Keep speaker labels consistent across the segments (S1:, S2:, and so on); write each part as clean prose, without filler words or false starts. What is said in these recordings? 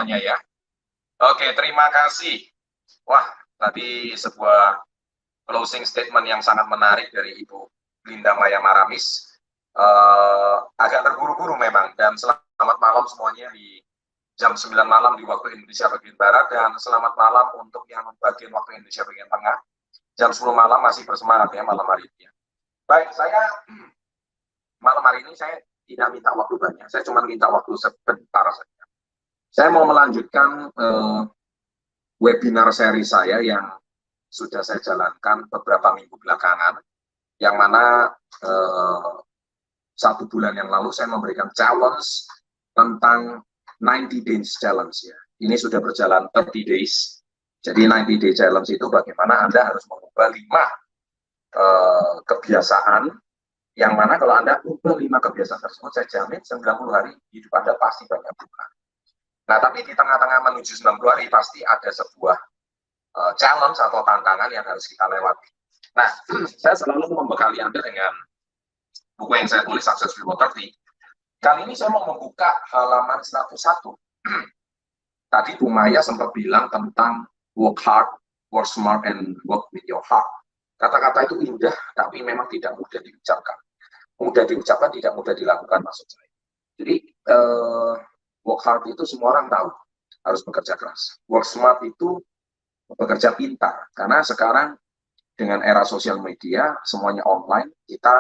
S1: semuanya ya. Oke, terima kasih. Wah, tadi sebuah closing statement yang sangat menarik dari Ibu Linda Maya Maramis. Agak terburu-buru memang, dan selamat malam semuanya di jam 9 malam di waktu Indonesia bagian Barat, dan selamat malam untuk yang bagian waktu Indonesia bagian Tengah. Jam 10 malam masih bersemangat ya malam hari ini. Baik, malam hari ini saya tidak minta waktu banyak, saya cuma minta waktu sebentar saja. Saya mau melanjutkan webinar seri saya yang sudah saya jalankan beberapa minggu belakangan, yang mana 1 bulan yang lalu saya memberikan challenge tentang 90 days challenge ya. Ini sudah berjalan 30 days. Jadi 90 day challenge itu bagaimana Anda harus mengubah 5 kebiasaan, yang mana kalau Anda ubah 5 kebiasaan tersebut, saya jamin 90 hari hidup Anda pasti banyak berubah. Nah, tapi di tengah-tengah menuju 90 hari pasti ada sebuah challenge atau tantangan yang harus kita lewati. Nah, saya selalu membekali Anda dengan buku yang saya tulis, Success Before 30. Kali ini saya mau membuka halaman 101. Tadi Bu Maya sempat bilang tentang work hard, work smart, and work with your heart. Kata-kata itu indah, tapi memang tidak mudah diucapkan. Mudah diucapkan, tidak mudah dilakukan, maksud saya. Jadi, work hard itu semua orang tahu, harus bekerja keras. Work smart itu bekerja pintar, karena sekarang dengan era sosial media, semuanya online, kita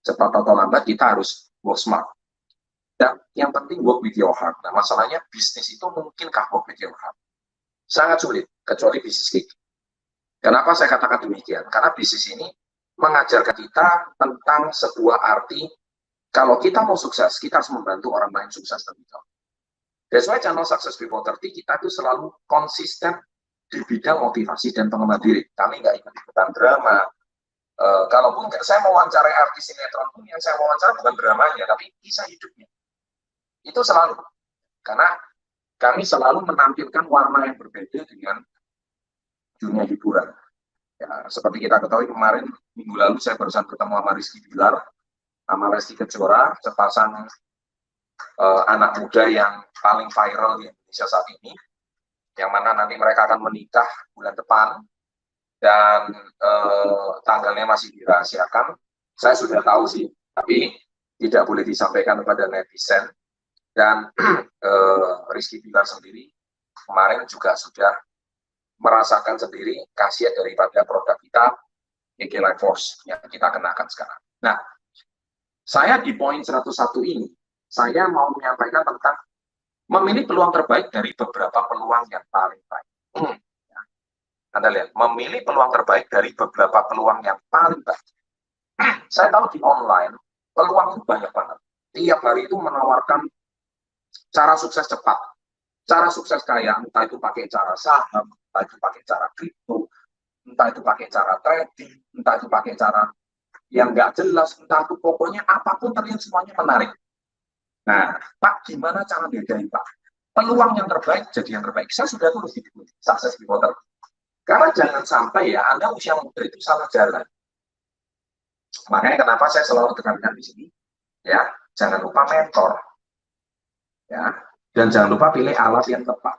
S1: cepat atau lambat kita harus work smart. Dan yang penting work with your heart. Nah, masalahnya bisnis itu mungkinkah work with your heart? Sangat sulit, kecuali bisnis gig. Kenapa saya katakan demikian? Karena bisnis ini mengajarkan kita tentang sebuah arti, kalau kita mau sukses, kita harus membantu orang lain sukses terlebih dahulu. That's why channel Success Before 30 kita itu selalu konsisten di bidang motivasi dan pengembangan diri. Kami nggak ikut-ikutan drama. Kalaupun saya mau wawancarai artis sinetron pun, yang saya wawancara bukan dramanya, tapi kisah hidupnya. Itu selalu. Karena kami selalu menampilkan warna yang berbeda dengan dunia hiburan. Ya, seperti kita ketahui kemarin, minggu lalu saya barusan ketemu sama Rizky Bilar, sama Lesti Kejora, sepasang anak muda yang paling viral di Indonesia saat ini, yang mana nanti mereka akan menikah bulan depan, dan tanggalnya masih dirahasiakan. Saya sudah tahu sih, tapi tidak boleh disampaikan kepada netizen. Dan Rizky Bilar sendiri kemarin juga sudah merasakan sendiri khasiat daripada produk kita, EG Life Force, yang kita kenakan sekarang. Nah, saya di poin 101 ini, saya mau menyampaikan tentang memilih peluang terbaik dari beberapa peluang yang paling baik. Anda lihat, memilih peluang terbaik dari beberapa peluang yang paling baik. Saya tahu di online, peluang itu banyak banget. Tiap hari itu menawarkan cara sukses cepat, cara sukses kaya, entah itu pakai cara saham, entah itu pakai cara kripto, entah itu pakai cara trading, entah itu pakai cara yang nggak jelas, entah itu pokoknya apapun terlihat semuanya menarik. Nah, Pak, gimana cara bedain, Pak? Peluang yang terbaik jadi yang terbaik. Saya sudah tulis di buku Success Before 30. Karena jangan sampai ya Anda usia muda itu salah jalan. Makanya kenapa saya selalu tekankan di sini, ya, jangan lupa mentor, ya, dan jangan lupa pilih alat yang tepat.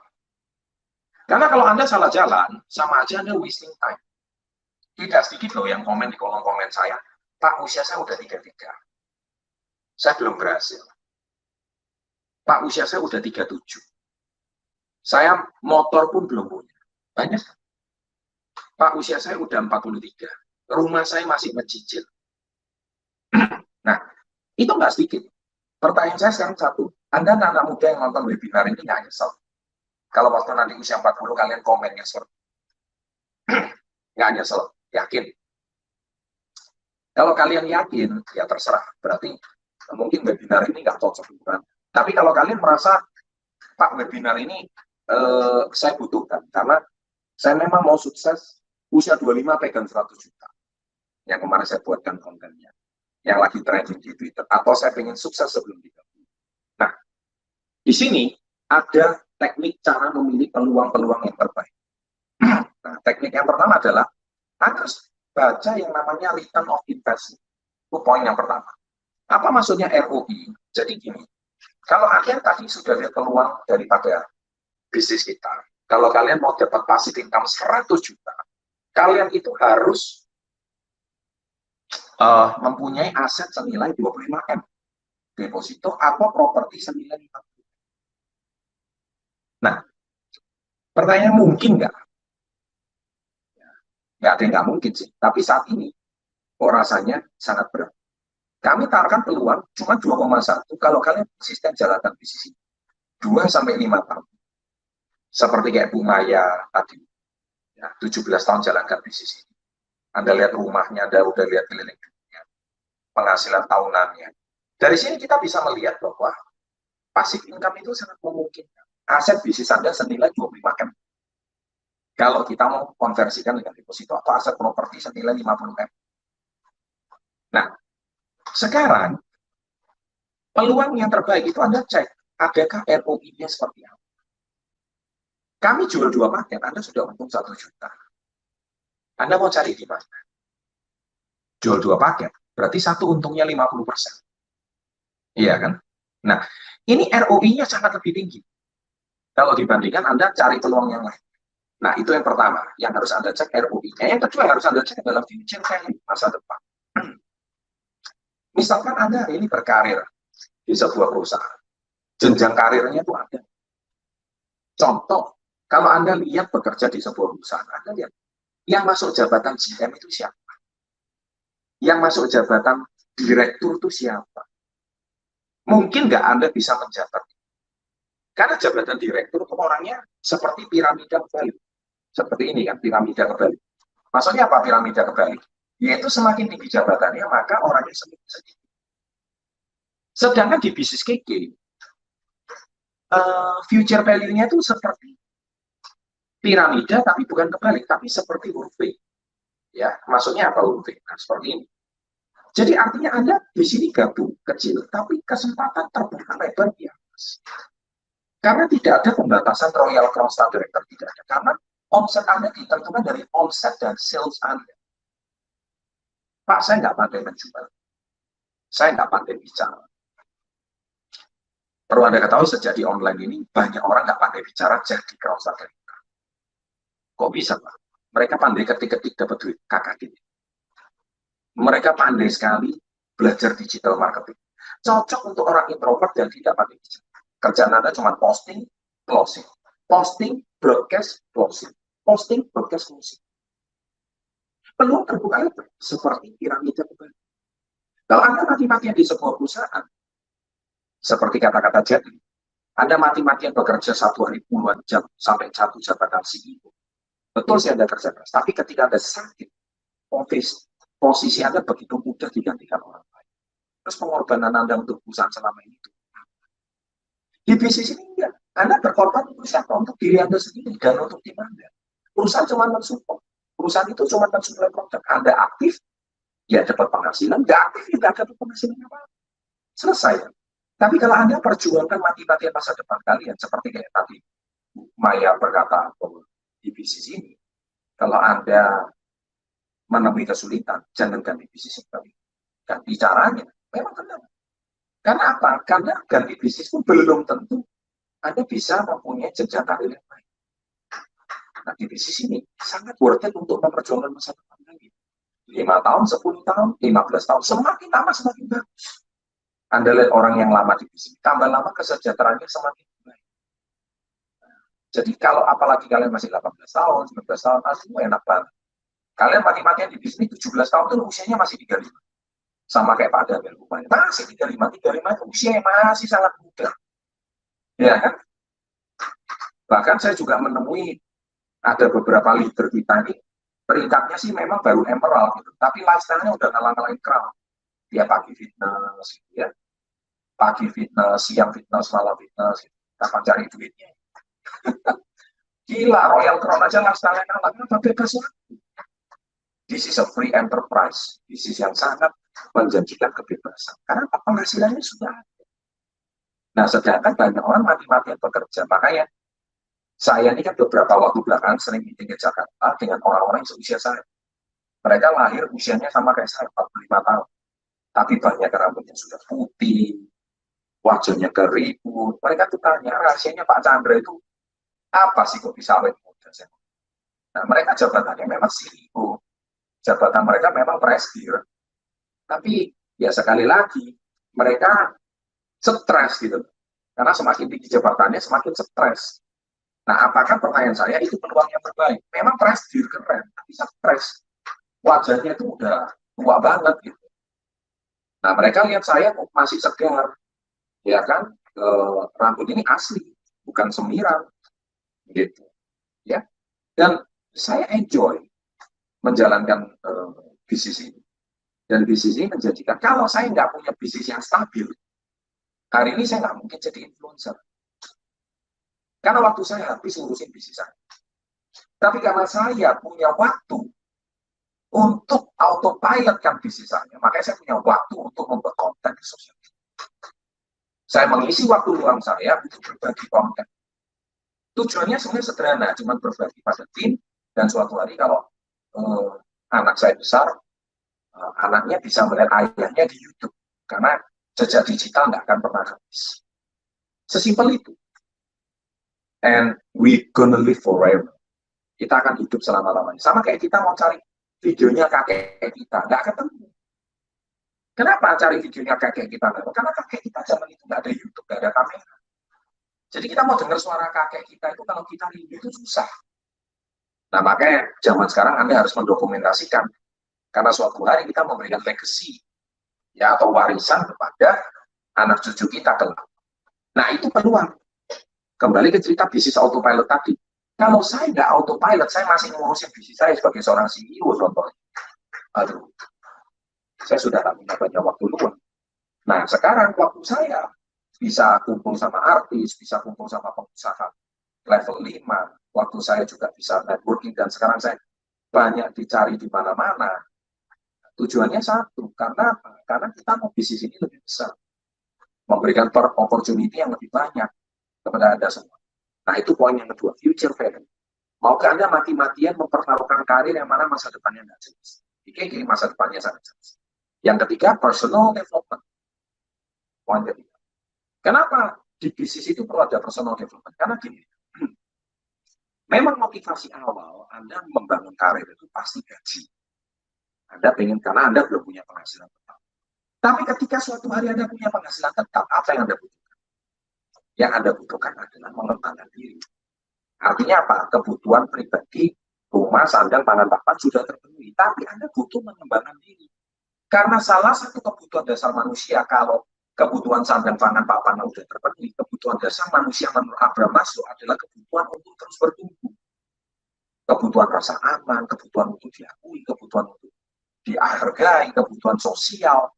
S1: Karena kalau Anda salah jalan, sama aja Anda wasting time. Tidak sedikit loh yang komen di kolom komen saya, Pak, usia saya udah 33. Saya belum berhasil. Pak, usia saya udah 37. Saya motor pun belum punya. Banyak. Pak, usia saya udah 43. Rumah saya masih mencicil. Nah, itu nggak sedikit. Pertanyaan saya sekarang satu. Anda anak muda yang nonton webinar ini nggak nyesel? Kalau waktu nanti usia 40 kalian komennya seperti nggak nyesel, yakin? Kalau kalian yakin, ya terserah. Berarti mungkin webinar ini nggak cocok. Tapi kalau kalian merasa, Pak, webinar ini saya butuhkan, karena saya memang mau sukses, usia 25 pegang 100 juta. Yang kemarin saya buatkan kontennya. Yang lagi trending di Twitter. Atau saya pengen sukses sebelum 30. Nah, di sini ada teknik cara memilih peluang-peluang yang terbaik. Nah, teknik yang pertama adalah harus baca yang namanya return of investment. Itu poin yang pertama. Apa maksudnya ROI? Jadi gini, kalau Anda tadi sudah lihat peluang daripada bisnis kita. Kalau kalian mau dapat passive income 100 juta, kalian itu harus mempunyai aset senilai 25M deposito atau properti senilai 50. Nah, pertanyaan mungkin nggak? Nggak ada yang nggak mungkin sih. Tapi saat ini, kok rasanya sangat berat. Kami tawarkan peluang cuma 2,1 kalau kalian konsisten jalankan bisnis ini. 2-5 tahun. Seperti kayak Bu Maya tadi. Ya, 17 tahun jalankan bisnis ini. Anda lihat rumahnya, Anda udah lihat keliling dunia. Penghasilan tahunannya. Dari sini kita bisa melihat bahwa passive income itu sangat memungkinkan. Aset bisnis Anda senilai 25M. Kalau kita mau konversikan dengan deposito atau aset properti senilai 50M. Nah, sekarang peluang yang terbaik itu Anda cek, adakah ROI-nya seperti apa. Kami jual 2 paket, Anda sudah untung 1 juta. Anda mau cari di mana? Jual 2 paket, berarti satu untungnya 50%. Iya kan? Nah, ini ROI-nya sangat lebih tinggi. Kalau dibandingkan Anda cari peluang yang lain. Nah, itu yang pertama, yang harus Anda cek ROI-nya. Yang kedua yang harus Anda cek adalah future value masa depan. Misalkan Anda hari ini berkarir di sebuah perusahaan. Jenjang karirnya itu ada. Contoh, kalau Anda lihat bekerja di sebuah perusahaan, Anda lihat, yang masuk jabatan GM itu siapa? Yang masuk jabatan direktur itu siapa? Mungkin nggak Anda bisa menjabat. Karena jabatan direktur itu orangnya seperti piramida kebalik. Seperti ini kan, piramida kebalik. Maksudnya apa piramida kebalik? Yaitu semakin tinggi jabatannya, maka orangnya semakin sedikit. Sedangkan di bisnis KK, future value-nya itu seperti piramida, tapi bukan kebalik, tapi seperti huruf V. Ya, maksudnya apa huruf V? Nah, seperti ini. Jadi artinya Anda di sini gabung kecil, tapi kesempatan terbuka lebar di atas. Karena tidak ada pembatasan Royal Crown Star Director, tidak ada. Karena omset Anda ditentukan dari omset dan sales Anda. Pak, saya nggak pandai menjual. Saya nggak pandai bicara. Perlu Anda ketahui, sejak di online ini, banyak orang nggak pandai bicara jadi Crown Star Director. Kok bisa, Pak? Mereka pandai ketik-ketik dapat duit, kakak gini. Mereka pandai sekali belajar digital marketing. Cocok untuk orang introvert dan tidak pandai bicara. Kerjaan Anda cuma posting, closing. Posting, broadcast, closing. Posting, broadcast, closing. Peluang terbuka lebar seperti piramida kebalik. Kalau Anda mati-matian di sebuah perusahaan, seperti kata-kata jadi, Anda mati-matian bekerja 1 hari puluhan jam sampai 1 jabatan CEO. Betul sih Anda kerja keras, tapi ketika Anda sakit, posisi Anda begitu mudah digantikan orang lain. Terus pengorbanan Anda untuk perusahaan selama ini itu. Di bisnis ini enggak. Anda berkorban untuk siapa? Untuk diri Anda sendiri dan untuk tim Anda. Perusahaan cuma mensupport. Perusahaan itu cuma mensuplai produk. Anda aktif, ya dapat penghasilan. Nggak aktif, ya nggak dapat penghasilan apa-apa. Selesai. Tapi kalau Anda perjuangkan mati-matian masa depan kalian, seperti kayak tadi Maya berkata di bisnis ini, kalau Anda menemui kesulitan, jangan ganti bisnis kalian. Ganti caranya. Memang benar. Karena apa? Karena ganti bisnis pun belum tentu Anda bisa mempunyai jenjang karir yang baik. Nah, di bisnis ini sangat worth it untuk memperjuangkan masa depan lagi. 5 tahun, 10 tahun, 15 tahun, semakin lama semakin bagus. Anda lihat orang yang lama di bisnis, tambah lama kesejahteraannya semakin baik. Jadi kalau apalagi kalian masih 18 tahun, 19 tahun, aslinya enak banget. Kalian mati-matian di bisnis 17 tahun itu usianya masih 35. Sama kayak Pak Damel, masih 35 itu usianya masih sangat muda. Ya kan? Bahkan saya juga menemui ada beberapa leader kita ini, peringkatnya sih memang baru emerald gitu, tapi lifestyle-nya udah ngalah-ngalahin crown. Dia pagi fitness gitu ya. Pagi fitness, siang fitness, malam fitness gitu. Kapan cari duitnya? Gila, Royal Crown aja lifestyle-nya ngalah, kenapa bebas waktu? This is a free enterprise. Bisnis yang sangat menjanjikan kebebasan. Karena penghasilannya sudah ada. Nah, sedangkan banyak orang mati-matian bekerja. Makanya saya ini kan beberapa waktu belakangan sering meeting ke Jakarta dengan orang-orang yang seusia saya. Mereka lahir usianya sama kayak saya, 45 tahun. Tapi banyak rambutnya sudah putih, wajahnya keriput. Mereka tuh tanya, rahasianya Pak Chandra itu Apa sih kok bisa awet muda? Nah, mereka jabatannya memang CEO, jabatan mereka memang presidir, tapi ya sekali lagi mereka stres gitu, karena semakin tinggi jabatannya semakin stres. Nah, apakah pertanyaan saya itu peluang yang terbaik? Memang presidir keren, tapi stres, wajahnya itu udah tua banget gitu. Nah, mereka lihat saya kok masih segar, ya kan? Rambut ini asli, bukan semiran, gitu, ya. Dan saya enjoy menjalankan bisnis ini. Dan bisnis ini menjadikan, kalau saya nggak punya bisnis yang stabil, hari ini saya nggak mungkin jadi influencer. Karena waktu saya habis ngurusin bisnis saya. Tapi karena saya punya waktu untuk autopilotkan bisnis saya, makanya saya punya waktu untuk membuat konten di sosial media. Saya mengisi waktu luang saya untuk berbagi konten. Tujuannya sebenarnya sederhana, cuma berbagi pada tim, dan suatu hari kalau anak saya besar, anaknya bisa melihat ayahnya di YouTube. Karena jejak digital nggak akan pernah habis. Sesimpel itu. And we gonna live forever. Kita akan hidup selama-lamanya. Sama kayak kita mau cari videonya kakek kita, nggak ketemu. Kenapa cari videonya kakek kita? Karena kakek kita zaman itu nggak ada YouTube, nggak ada kamera. Jadi kita mau dengar suara kakek kita itu kalau kita rindu itu susah. Nah, makanya zaman sekarang Anda harus mendokumentasikan. Karena suatu hari kita memberikan legacy, ya, atau warisan kepada anak cucu kita kelak. Nah, itu peluang. Kembali ke cerita bisnis autopilot tadi. Kalau saya nggak autopilot, saya masih ngurusin bisnis saya sebagai seorang CEO contohnya. Aduh, saya sudah tak punya banyak waktu luang. Nah, sekarang waktu saya bisa kumpul sama artis, bisa kumpul sama pengusaha level 5, waktu saya juga bisa networking, dan sekarang saya banyak dicari di mana-mana. Tujuannya satu, karena apa? Karena kita mau bisnis ini lebih besar, memberikan opportunity yang lebih banyak kepada Anda semua. Nah, itu poin yang kedua, future value. Maukah Anda mati-matian mempertaruhkan karir yang mana masa depannya nggak jelas? Ini masa depannya sangat jelas. Yang ketiga, personal development. Poin ketiga. Kenapa di bisnis itu perlu ada personal development? Karena gini, memang motivasi awal Anda membangun karir itu pasti gaji. Anda pengen karena Anda belum punya penghasilan tetap. Tapi ketika suatu hari Anda punya penghasilan tetap, apa yang Anda butuhkan? Yang Anda butuhkan adalah mengembangkan diri. Artinya apa? Kebutuhan pribadi, rumah, sandang, pangan, papan sudah terpenuhi. Tapi Anda butuh mengembangkan diri. Karena salah satu kebutuhan dasar manusia, kalau kebutuhan sandang, pangan, papan sudah terpenuhi, kebutuhan dasar manusia menurut Abraham Maslow adalah kebutuhan untuk terus bertumbuh. Kebutuhan rasa aman, kebutuhan untuk diakui, kebutuhan untuk dihargai, kebutuhan sosial,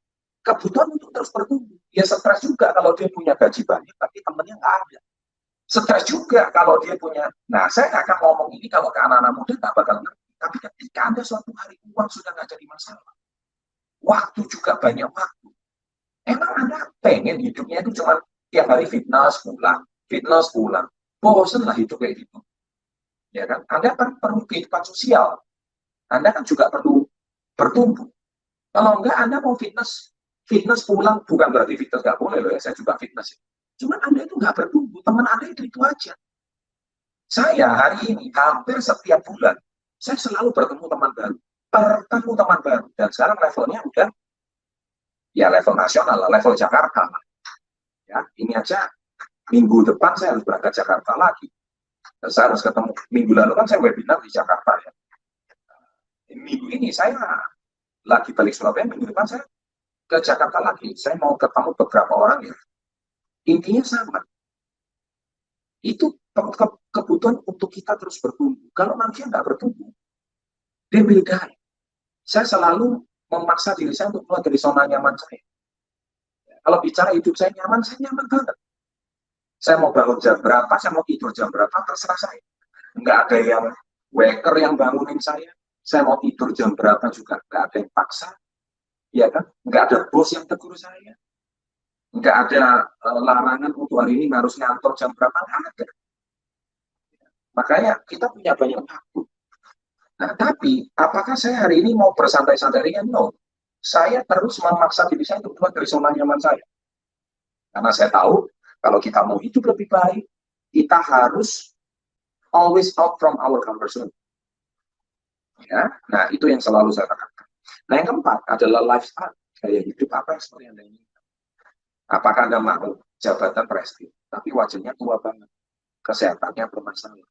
S1: kebutuhan untuk terus bertumbuh. Ya stres juga kalau dia punya gaji banyak, tapi temennya nggak ada. Stres juga kalau dia punya, nah saya nggak akan ngomong ini kalau ke anak-anak muda nggak bakal ngerti. Tapi ketika Anda suatu hari uang sudah nggak jadi masalah, waktu juga banyak waktu. Emang Anda pengen hidupnya itu cuma tiap hari fitness pulang. Bosen lah hidup kayak gitu. Ya kan? Anda kan perlu kehidupan sosial. Anda kan juga perlu bertumbuh. Kalau enggak, Anda mau fitness pulang, bukan berarti fitness nggak boleh loh ya, saya juga fitness. Cuman Anda itu nggak bertumbuh, teman Anda itu aja. Saya hari ini hampir setiap bulan, saya selalu bertemu teman baru. Dan sekarang levelnya udah, ya level nasional, level Jakarta. Ya, ini aja minggu depan saya harus berangkat Jakarta lagi. Dan saya harus ketemu, minggu lalu kan saya webinar di Jakarta ya. Minggu ini saya lagi balik Surabaya, minggu depan saya ke Jakarta lagi. Saya mau ketemu beberapa orang ya. Intinya sama. Itu kebutuhan untuk kita terus bertumbuh. Kalau manusia nggak bertumbuh, dia will die. Saya selalu memaksa diri saya untuk keluar dari zona nyaman saya. Kalau bicara hidup saya nyaman banget. Saya mau bangun jam berapa, saya mau tidur jam berapa, terserah saya. Nggak ada yang waker yang bangunin saya. Saya mau tidur jam berapa juga nggak ada yang paksa. Ya kan? Nggak ada bos yang tegur saya. Nggak ada larangan untuk hari ini harus ngantor jam berapa, nggak ada. Makanya kita punya banyak waktu. Nah, tapi apakah saya hari ini mau bersantai-santai ringan? No. Saya terus memaksa diri saya untuk keluar dari zona nyaman saya. Karena saya tahu, kalau kita mau hidup lebih baik, kita harus always out from our comfort zone. Ya, nah itu yang selalu saya katakan. Nah yang keempat adalah lifestyle, gaya hidup apa yang seperti Anda inginkan. Apakah Anda mau jabatan prestis, tapi wajahnya tua banget, kesehatannya bermasalah,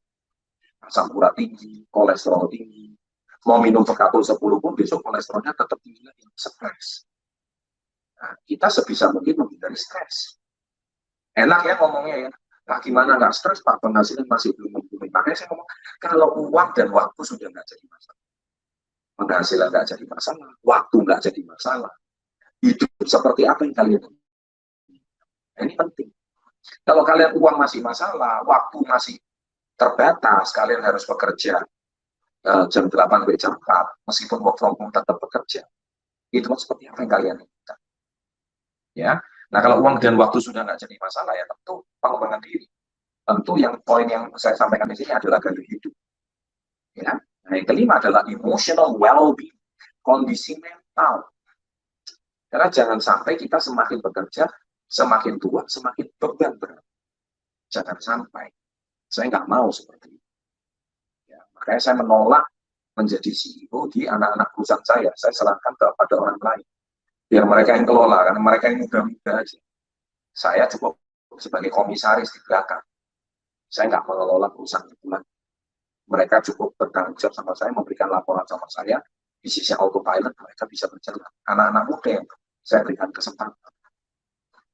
S1: asam urat tinggi, kolesterol tinggi, mau minum Pekatul 10 pun besok kolesterolnya tetap tinggi lagi, stres. Nah, kita sebisa mungkin menghindari stres. Enak ya ngomongnya ya, Pak gimana nggak stres Pak, penghasilan masih belum mencukupi. Makanya saya ngomong, kalau uang dan waktu sudah nggak jadi masalah, penghasilan nggak jadi masalah, waktu nggak jadi masalah, hidup seperti apa yang kalian inginkan? Ini penting. Kalau kalian uang masih masalah, waktu masih terbatas, kalian harus bekerja jam 8 sampai jam 4, meskipun work from home tetap bekerja. Itu seperti apa yang kalian inginkan? Ya, nah kalau uang dan waktu sudah nggak jadi masalah, ya tentu pengembangan diri. Tentu yang poin yang saya sampaikan di sini adalah gaya hidup. Ya, nah yang kelima adalah emotional well-being, kondisi mental. Karena jangan sampai kita semakin bekerja, semakin tua, semakin beban berat. Jangan sampai. Saya nggak mau seperti itu. Ya, makanya saya menolak menjadi CEO di anak-anak perusahaan saya. Saya serahkan kepada orang lain. Biar mereka yang kelola, karena mereka yang muda-muda aja. Saya cukup sebagai komisaris di belakang. Saya nggak mengelola perusahaan itu lagi. Mereka cukup bertanggung jawab sama saya, memberikan laporan sama saya, bisnisnya autopilot, mereka bisa berjalan. Anak-anak muda yang saya berikan kesempatan.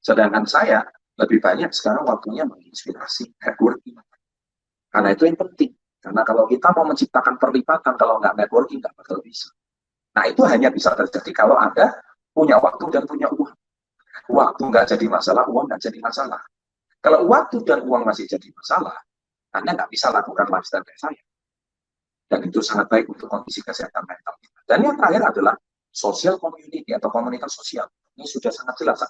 S1: Sedangkan saya lebih banyak sekarang waktunya menginspirasi, networking. Karena itu yang penting. Karena kalau kita mau menciptakan perlipatan, kalau nggak networking, nggak bakal bisa. Nah itu hanya bisa terjadi kalau Anda punya waktu dan punya uang. Waktu nggak jadi masalah, uang nggak jadi masalah. Kalau waktu dan uang masih jadi masalah, Anda nggak bisa lakukan lifestyle kayak saya. Dan itu sangat baik untuk kondisi kesehatan mental kita. Dan yang terakhir adalah social community atau komunitas sosial. Ini sudah sangat jelas.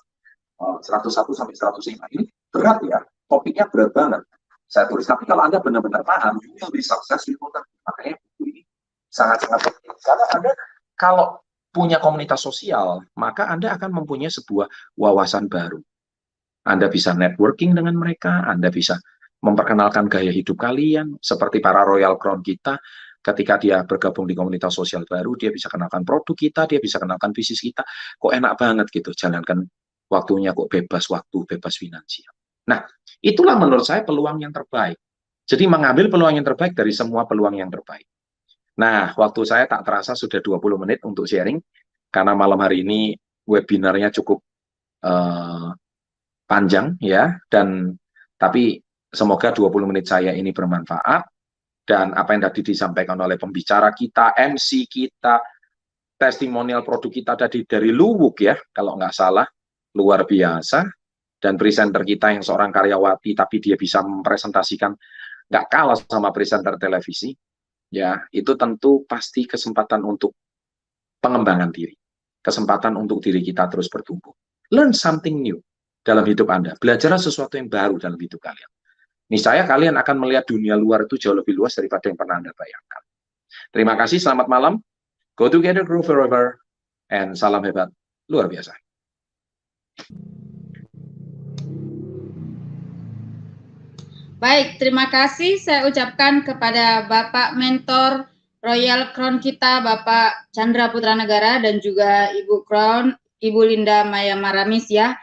S1: 101 sampai 105. Ini berat ya, topiknya berat banget. Saya tulis, tapi kalau Anda benar-benar paham, you will be successful. Makanya buku ini sangat-sangat penting. Karena Anda kalau punya komunitas sosial, maka Anda akan mempunyai sebuah wawasan baru. Anda bisa networking dengan mereka, Anda bisa memperkenalkan gaya hidup kalian, seperti para Royal Crown kita, ketika dia bergabung di komunitas sosial baru, dia bisa kenalkan produk kita, dia bisa kenalkan bisnis kita, kok enak banget gitu, jalankan waktunya kok bebas waktu, bebas finansial. Nah, itulah menurut saya peluang yang terbaik. Jadi mengambil peluang yang terbaik dari semua peluang yang terbaik. Nah, waktu saya tak terasa sudah 20 menit untuk sharing, karena malam hari ini webinarnya cukup panjang ya, dan tapi semoga 20 menit saya ini bermanfaat, dan apa yang tadi disampaikan oleh pembicara kita, MC kita, testimonial produk kita tadi dari Luwuk ya, kalau nggak salah, luar biasa, dan presenter kita yang seorang karyawati, tapi dia bisa mempresentasikan nggak kalah sama presenter televisi, ya itu tentu pasti kesempatan untuk pengembangan diri, kesempatan untuk diri kita terus bertumbuh. Learn something new dalam hidup Anda, belajar sesuatu yang baru dalam hidup kalian. Niscaya kalian akan melihat dunia luar itu jauh lebih luas daripada yang pernah Anda bayangkan. Terima kasih, selamat malam. Go together, grow forever, and salam hebat luar biasa.
S2: Baik, terima kasih saya ucapkan kepada Bapak Mentor Royal Crown kita, Bapak Chandra Putra Negara, dan juga Ibu Crown, Ibu Linda Maya Maramis ya.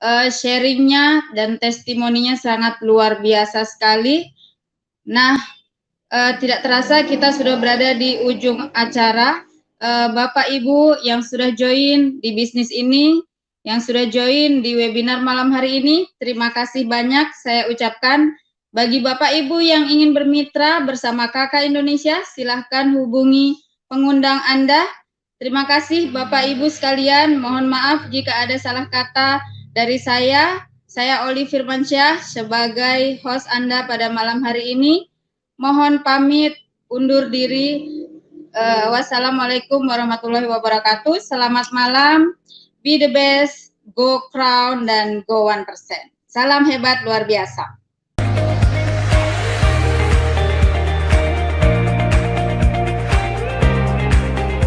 S2: Sharingnya dan testimoninya sangat luar biasa sekali. Nah, tidak terasa kita sudah berada di ujung acara. Bapak Ibu yang sudah join di bisnis ini, yang sudah join di webinar malam hari ini, terima kasih banyak saya ucapkan. Bagi Bapak Ibu yang ingin bermitra bersama Kakak Indonesia, silahkan hubungi pengundang Anda. Terima kasih Bapak Ibu sekalian, mohon maaf jika ada salah kata dari saya. Saya Oli Firmansyah sebagai host Anda pada malam hari ini. Mohon pamit undur diri. Wassalamualaikum warahmatullahi wabarakatuh. Selamat malam. Be the best, go Crown, dan go 1%. Salam hebat luar biasa.